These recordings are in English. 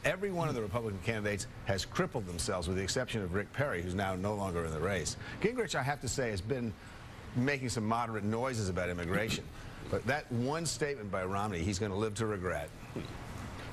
every one of the Republican candidates has crippled themselves, with the exception of Rick Perry, who's now no longer in the race. Gingrich, I have to say, has been making some moderate noises about immigration. But that one statement by Romney, he's going to live to regret.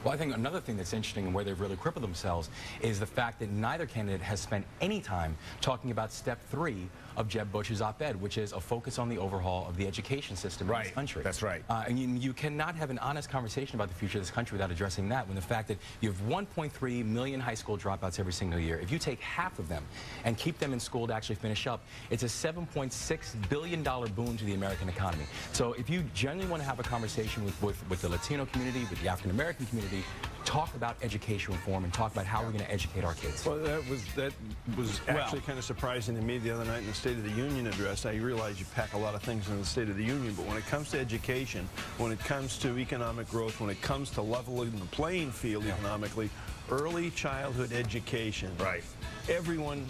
Well, I think another thing that's interesting and where they've really crippled themselves is the fact that neither candidate has spent any time talking about step 3 of Jeb Bush's op-ed, which is a focus on the overhaul of the education system in this country. That's right. And you cannot have an honest conversation about the future of this country without addressing that, when the fact that you have 1.3 million high school dropouts every single year. If you take half of them and keep them in school to actually finish up, it's a $7.6 billion boon to the American economy. So if you genuinely want to have a conversation with the Latino community, with the African American community, talk about education reform and talk about how we're going to educate our kids. Well, that was actually kind of surprising to me the other night in the State of the Union address. I realize you pack a lot of things in the State of the Union, but when it comes to education, when it comes to economic growth, when it comes to leveling the playing field economically, early childhood education. Right. Everyone.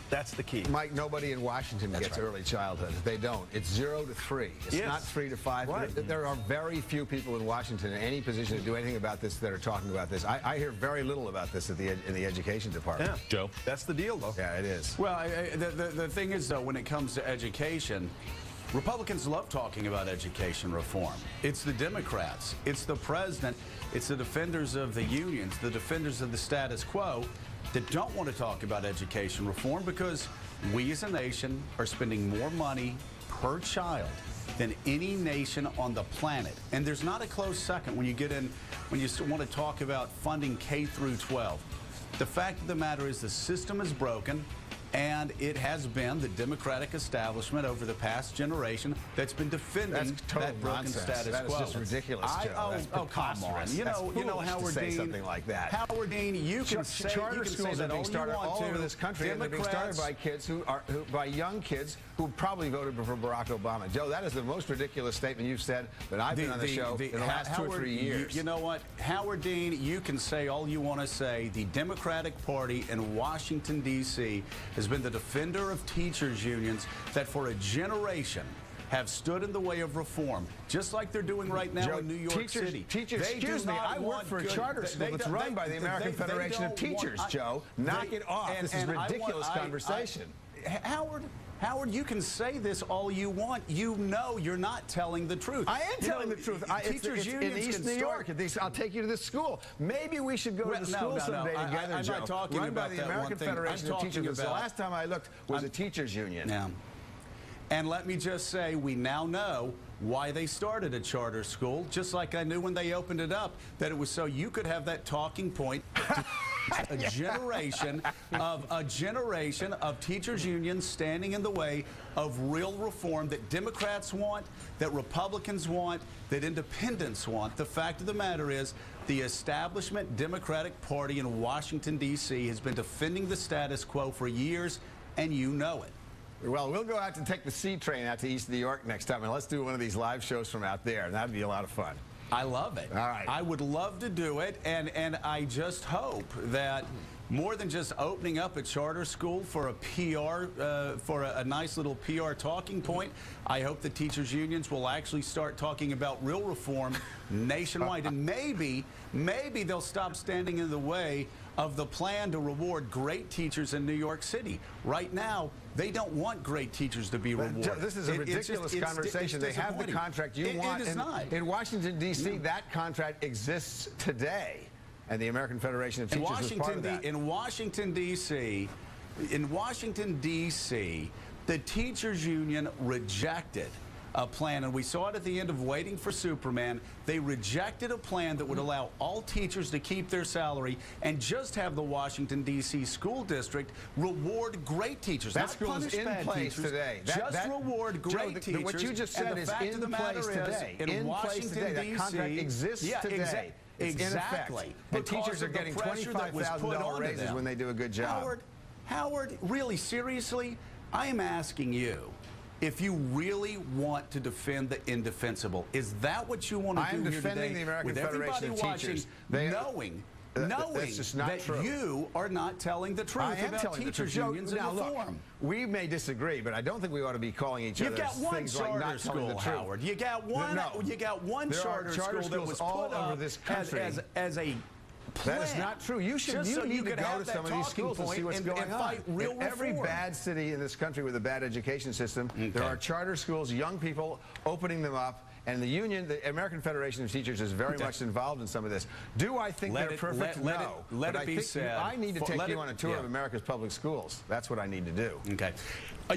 That's the key. Mike, nobody in Washington gets early childhood. They don't. It's 0 to 3. It's not 3 to 5. Right. There are very few people in Washington in any position to do anything about this that are talking about this. I hear very little about this in the education department. Yeah. Joe? That's the deal, though. Yeah, it is. Well, the thing is, though, when it comes to education, Republicans love talking about education reform. It's the Democrats, it's the president, it's the defenders of the unions, the defenders of the status quo that don't want to talk about education reform, because we as a nation are spending more money per child than any nation on the planet. And there's not a close second when you want to talk about funding K through 12. The fact of the matter is the system is broken, and it has been the Democratic establishment over the past generation that's been defending that broken status quo. That's just ridiculous, Joe. Oh, come on. You know, Howard Dean, Dean, something like that. Howard Dean, you can say charter schools are being started all over this country, and they're being started by kids by young kids who probably voted for Barack Obama. Joe, that is the most ridiculous statement you've said that I've been on the show in the last 2 or 3 years. You know what, Howard Dean, you can say all you want to say. The Democratic Party in Washington, D.C. has been the defender of teachers' unions that for a generation have stood in the way of reform, just like they're doing right now Joe, in New York City. Excuse me, I work for a charter school that's run by the American Federation of Teachers, Joe. Knock it off. This is a ridiculous conversation. Howard, you can say this all you want. You know you're not telling the truth. I am telling the truth. Teachers unions in East New York. I'll take you to this school. Maybe we should go to the school someday together, Joe. I'm not talking run about by the American Federation of Teachers. The last time I looked was a teachers union. Yeah. And let me just say, we now know why they started a charter school, just like I knew when they opened it up, that it was so you could have that talking point. A generation of teachers unions standing in the way of real reform that Democrats want, that Republicans want, that independents want. The fact of the matter is the establishment Democratic Party in Washington, D.C. has been defending the status quo for years, and you know it. Well, we'll go out to take the C train out to East New York next time, and let's do one of these live shows from out there, and that'd be a lot of fun. I love it. All right. I would love to do it, and I just hope that more than just opening up a charter school for a PR, for a nice little PR talking point, I hope the teachers unions will actually start talking about real reform nationwide, and maybe they'll stop standing in the way of the plan to reward great teachers in New York City. Right now, they don't want great teachers to be rewarded. This is a ridiculous conversation. They have the contract you want. It is not. In Washington, D.C., that contract exists today, and the American Federation of Teachers was part of that. In Washington, D.C., the teachers union rejected a plan, and we saw it at the end of Waiting for Superman. They rejected a plan that would allow all teachers to keep their salary and just have the Washington, D.C. school district reward great teachers. That school is in place today. Just reward great teachers. What you just said is in place today. In Washington, D.C. That contract exists today. Exactly. And teachers are getting $25,000 raises when they do a good job. Howard, really, seriously, I am asking you, if you really want to defend the indefensible, is that what you want to do here today? The American with Federation everybody of watching, Teachers. knowing that you are not telling the truth about teachers unions and reform. We may disagree, but I don't think we ought to be calling each other things like not telling the truth. Howard. You got one charter school that was put up as a plan. That is not true. You should Just you so need you to could go have to some that of these talking schools and see what's point going and on. fight real In every reform. bad city in this country with a bad education system, there are charter schools, young people opening them up. And the union, the American Federation of Teachers, is very much involved in some of this. Do I think they're perfect? No. Let But it be I think said. I need to take you on a tour of America's public schools. That's what I need to do. Okay.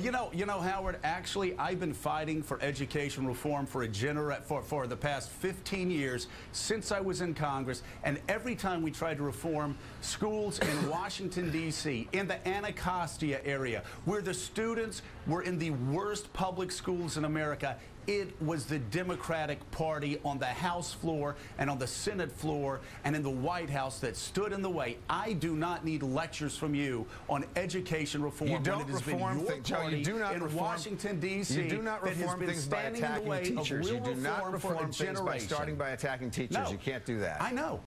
You know, Howard, actually, I've been fighting for education reform for the past 15 years since I was in Congress, and every time we tried to reform schools in Washington, D.C., in the Anacostia area, where the students were in the worst public schools in America, it was the Democratic Party on the House floor and on the Senate floor and in the White House that stood in the way. I do not need lectures from you on education reform. You don't when it has reform been your things, Joe. party You do not in reform, Washington, D.C. You do not reform things by attacking teachers. You do not reform things by starting by attacking teachers. No. You can't do that. I know.